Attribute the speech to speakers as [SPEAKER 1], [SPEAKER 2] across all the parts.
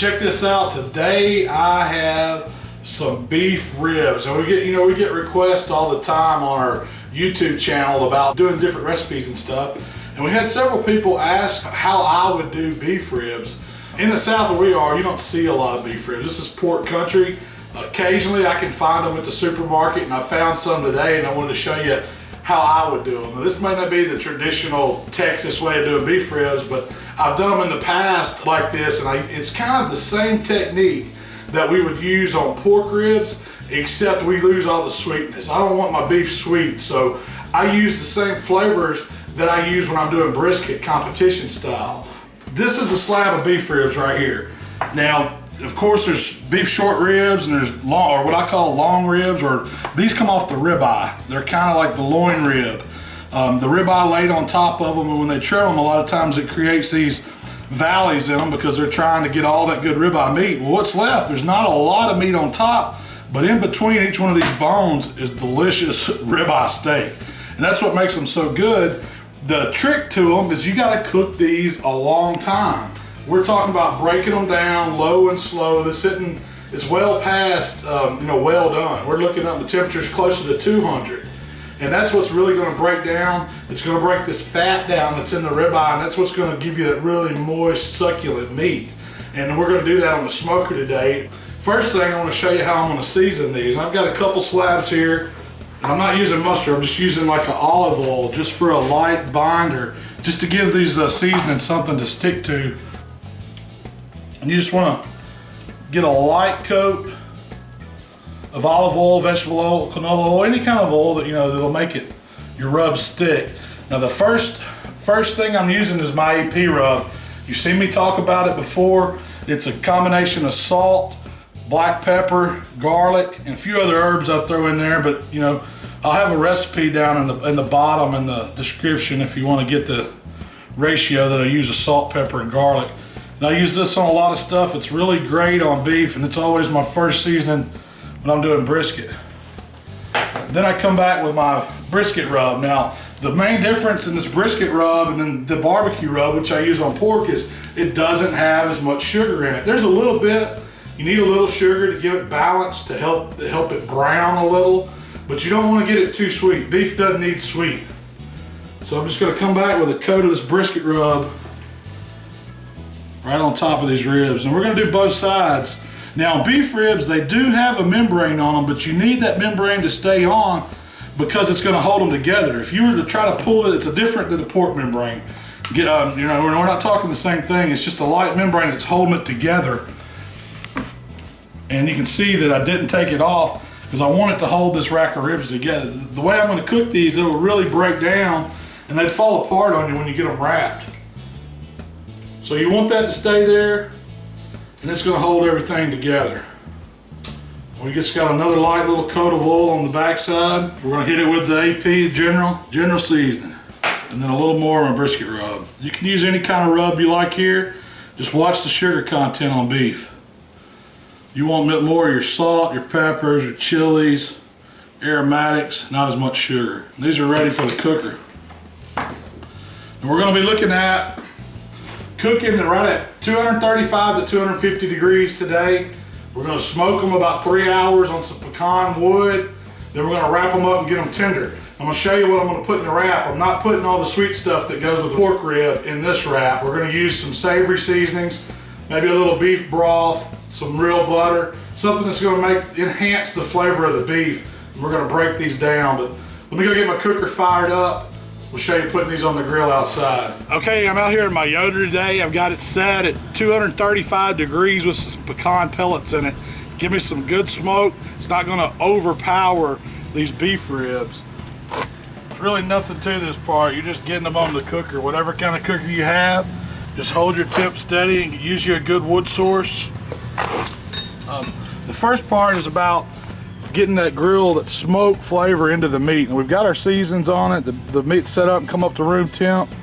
[SPEAKER 1] check this out. Today I have some beef ribs, and we get requests all the time on our YouTube channel about doing different recipes and stuff. And we had several people ask how I would do beef ribs. In the South where we are, you don't see a lot of beef ribs. This is pork country. Occasionally I can find them at the supermarket, and I found some today, and I wanted to show you how I would do them. Now, this may not be the traditional Texas way of doing beef ribs, but I've done them in the past like this, and it's kind of the same technique that we would use on pork ribs, except we lose all the sweetness. I don't want my beef sweet, so I use the same flavors that I use when I'm doing brisket competition style. This is a slab of beef ribs right here. Now, of course, there's beef short ribs and there's long, or what I call long ribs, or these come off the ribeye. They're kind of like the loin rib. The ribeye laid on top of them, and when they trim them, a lot of times it creates these valleys in them because they're trying to get all that good ribeye meat. Well, what's left? There's not a lot of meat on top, but in between each one of these bones is delicious ribeye steak. And that's what makes them so good. The trick to them is you gotta cook these a long time. We're talking about breaking them down low and slow. It's well past, well done. We're looking up the temperatures closer to 200. And that's what's really gonna break down. It's gonna break this fat down that's in the ribeye, and that's what's gonna give you that really moist, succulent meat. And we're gonna do that on the smoker today. First thing, I wanna show you how I'm gonna season these. I've got a couple slabs here. And I'm not using mustard, I'm just using like an olive oil just for a light binder, just to give these seasonings something to stick to. And you just want to get a light coat of olive oil, vegetable oil, canola oil, any kind of oil that that'll make your rub stick. Now the first thing I'm using is my AP rub. You've seen me talk about it before. It's a combination of salt, black pepper, garlic, and a few other herbs I throw in there, but I'll have a recipe down in the bottom in the description if you want to get the ratio that I use of salt, pepper, and garlic. And I use this on a lot of stuff. It's really great on beef, and it's always my first seasoning when I'm doing brisket. Then I come back with my brisket rub. Now, the main difference in this brisket rub and then the barbecue rub, which I use on pork, is it doesn't have as much sugar in it. There's a little bit. You need a little sugar to give it balance, to help it brown a little, but you don't want to get it too sweet. Beef doesn't need sweet. So I'm just going to come back with a coat of this brisket rub right on top of these ribs, and we're going to do both sides. Now, beef ribs, they do have a membrane on them, but you need that membrane to stay on because it's going to hold them together. If you were to try to pull it, it's different than the pork membrane. We're not talking the same thing. It's just a light membrane that's holding it together. And you can see that I didn't take it off because I want it to hold this rack of ribs together. The way I'm going to cook these, it will really break down and they'd fall apart on you when you get them wrapped. So you want that to stay there, and it's going to hold everything together. We just got another light little coat of oil on the back side. We're going to hit it with the AP general seasoning, and then a little more on a brisket rub. You can use any kind of rub you like here. Just watch the sugar content on beef. You want more of your salt, your peppers, your chilies, aromatics, not as much sugar. These are ready for the cooker. And we're going to be looking at cooking right at 235 to 250 degrees today. We're going to smoke them about 3 hours on some pecan wood. Then we're going to wrap them up and get them tender. I'm going to show you what I'm going to put in the wrap. I'm not putting all the sweet stuff that goes with the pork rib in this wrap. We're going to use some savory seasonings, maybe a little beef broth, some real butter, something that's going to enhance the flavor of the beef. And we're going to break these down. But let me go get my cooker fired up. We'll show you putting these on the grill outside. Okay, I'm out here in my Yoder today. I've got it set at 235 degrees with some pecan pellets in it. Give me some good smoke. It's not gonna overpower these beef ribs. There's really nothing to this part. You're just getting them on the cooker. Whatever kind of cooker you have, just hold your tip steady and use you a good wood source. The first part is about getting that grill, that smoke flavor into the meat. And we've got our seasons on it. The meat's set up and come up to room temp.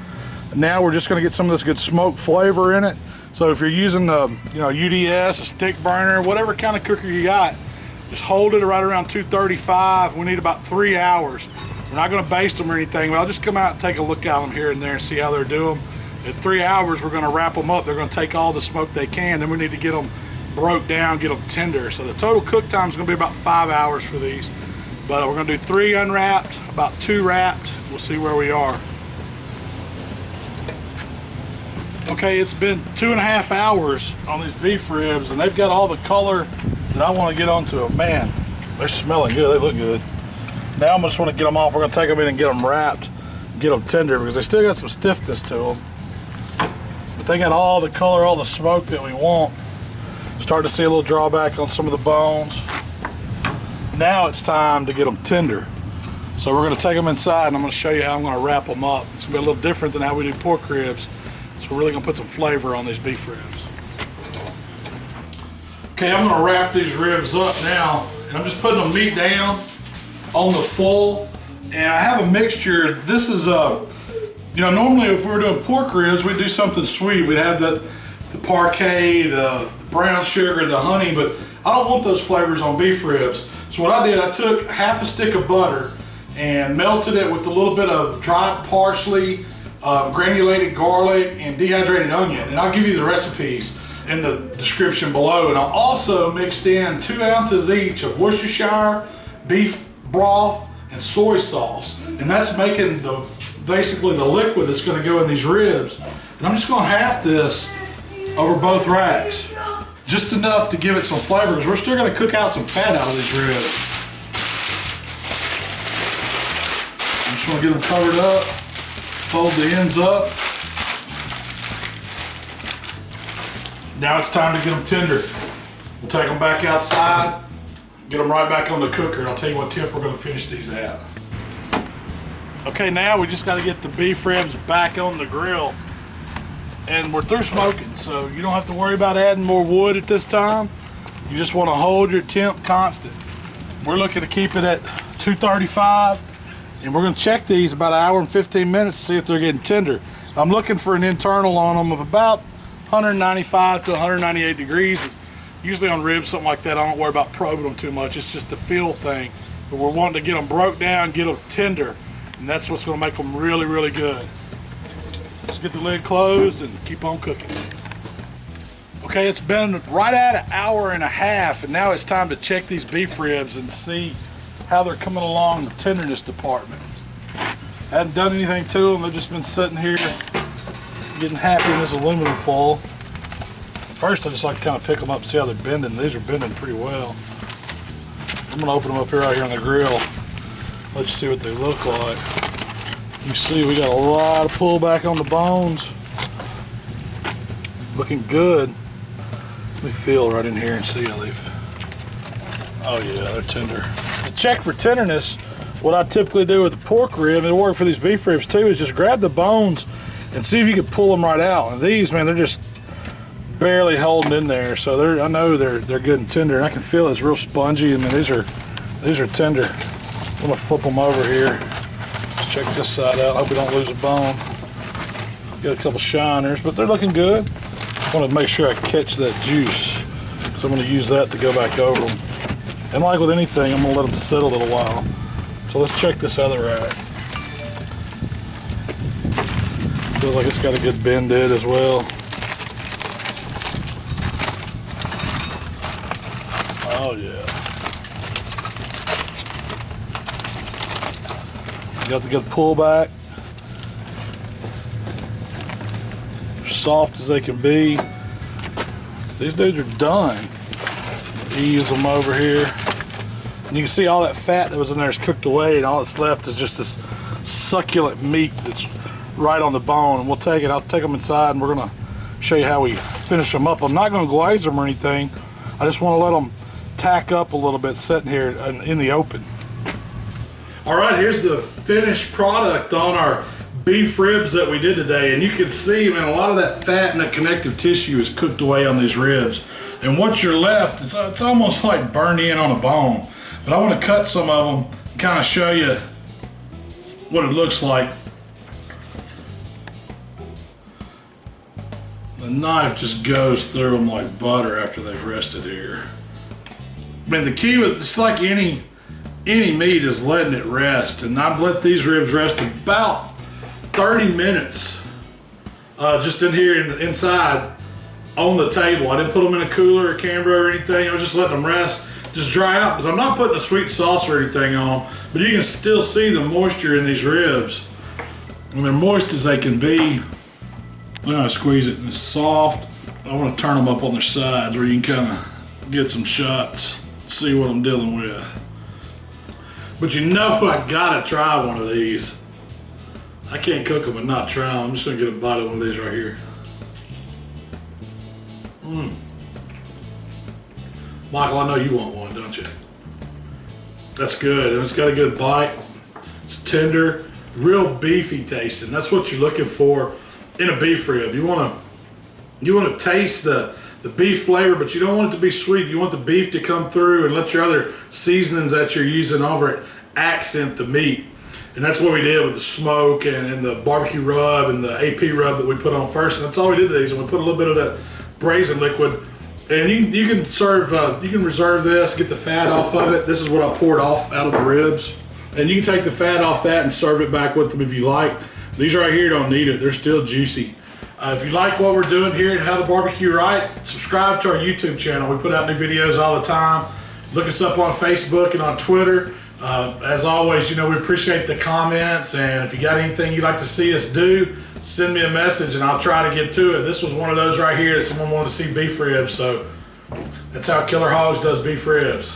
[SPEAKER 1] Now we're just gonna get some of this good smoke flavor in it. So if you're using the UDS, a stick burner, whatever kind of cooker you got, just hold it right around 235. We need about 3 hours. We're not gonna baste them or anything, but I'll just come out and take a look at them here and there and see how they're doing. At 3 hours, we're gonna wrap them up. They're gonna take all the smoke they can. Then we need to get them broke down, get them tender. So the total cook time is gonna be about 5 hours for these. But we're gonna do 3 unwrapped, about 2 wrapped. We'll see where we are. Okay, it's been 2.5 hours on these beef ribs, and they've got all the color that I want to get onto them. Man, they're smelling good. They look good. Now I just want to get them off. We're going to take them in and get them wrapped, get them tender, because they still got some stiffness to them. But they got all the color, all the smoke that we want. Starting to see a little drawback on some of the bones. Now it's time to get them tender. So we're going to take them inside, and I'm going to show you how I'm going to wrap them up. It's going to be a little different than how we do pork ribs. So we're really going to put some flavor on these beef ribs. Okay, I'm going to wrap these ribs up now, and I'm just putting the meat down on the full. And I have a mixture. This is normally if we were doing pork ribs, we'd do something sweet. We'd have the parquet, the brown sugar, the honey, but I don't want those flavors on beef ribs. So what I did, I took half a stick of butter and melted it with a little bit of dried parsley, granulated garlic, and dehydrated onion. And I'll give you the recipes in the description below. And I'll also mixed in 2 ounces each of Worcestershire, beef broth, and soy sauce. And that's making basically the liquid that's going to go in these ribs. And I'm just going to half this over both racks. Just enough to give it some flavor, because we're still going to cook out some fat out of these ribs. I'm just going to get them covered up, fold the ends up. Now it's time to get them tender. We'll take them back outside, get them right back on the cooker, and I'll tell you what temp we're going to finish these at. Okay, now we just got to get the beef ribs back on the grill. And we're through smoking, so you don't have to worry about adding more wood at this time. You just want to hold your temp constant. We're looking to keep it at 235, and we're going to check these about 1 hour and 15 minutes to see if they're getting tender. I'm looking for an internal on them of about 195 to 198 degrees. Usually on ribs, something like that, I don't worry about probing them too much. It's just a feel thing. But we're wanting to get them broke down, get them tender, and that's what's going to make them really, really good. Just get the lid closed and keep on cooking. Okay, it's been right at 1.5 hours, and now it's time to check these beef ribs and see how they're coming along the tenderness department. Hadn't done anything to them. They've just been sitting here getting happy in this aluminum foil. First, I just like to kind of pick them up and see how they're bending. These are bending pretty well. I'm gonna open them up here right here on the grill. Let you see what they look like. You see we got a lot of pullback on the bones. Looking good. Let me feel right in here and see how they've, oh yeah, they're tender. To check for tenderness, what I typically do with the pork rib, and it'll work for these beef ribs too, is just grab the bones and see if you can pull them right out. And these, man, they're just barely holding in there. So I know they're good and tender, and I can feel it's real spongy. I mean, these are tender. I'm gonna flip them over here. Let's check this side out. Hope we don't lose a bone. Got a couple shiners, but they're looking good. I want to make sure I catch that juice, so I'm going to use that to go back over them. And like with anything, I'm going to let them sit a little while. So let's check this other rack. Feels like it's got a good bend in it as well. Oh yeah. Got the good pullback. Soft as they can be. These dudes are done. Ease them over here. And you can see all that fat that was in there is cooked away, and all that's left is just this succulent meat that's right on the bone. And we'll take it, I'll take them inside, and we're gonna show you how we finish them up. I'm not gonna glaze them or anything. I just wanna let them tack up a little bit sitting here in the open. All right, here's the finished product on our beef ribs that we did today, and you can see, man, a lot of that fat and that connective tissue is cooked away on these ribs, and what you're left, it's almost like burned in on a bone. But I want to cut some of them and kind of show you what it looks like. The knife just goes through them like butter after they've rested here. I mean, the key with it's like any meat is letting it rest, and I've let these ribs rest about 30 minutes just in here inside on the table. I didn't put them in a cooler or Canberra or anything. I was just letting them rest, just dry out, because I'm not putting a sweet sauce or anything on them, but you can still see the moisture in these ribs. And they're moist as they can be. Then I squeeze it and it's soft. I want to turn them up on their sides where you can kind of get some shots, see what I'm dealing with. But you know I gotta try one of these. I can't cook them and not try them. I'm just gonna get a bite of one of these right here. Michael, I know you want one, don't you? That's good, and it's got a good bite. It's tender, real beefy tasting. That's what you're looking for in a beef rib. You want to taste the beef flavor, but you don't want it to be sweet. You want the beef to come through and let your other seasonings that you're using over it accent the meat. And that's what we did with the smoke and the barbecue rub and the AP rub that we put on first. And that's all we did to these. And we put a little bit of that braised liquid. And you can serve, you can reserve this, get the fat off of it. This is what I poured off out of the ribs. And you can take the fat off that and serve it back with them if you like. These right here don't need it. They're still juicy. If you like what we're doing here at HowToBBQRight, subscribe to our YouTube channel. We put out new videos all the time. Look us up on Facebook and on Twitter. As always, you know, we appreciate the comments, and if you got anything you'd like to see us do, send me a message and I'll try to get to it. This was one of those right here that someone wanted to see beef ribs, so that's how Killer Hogs does beef ribs.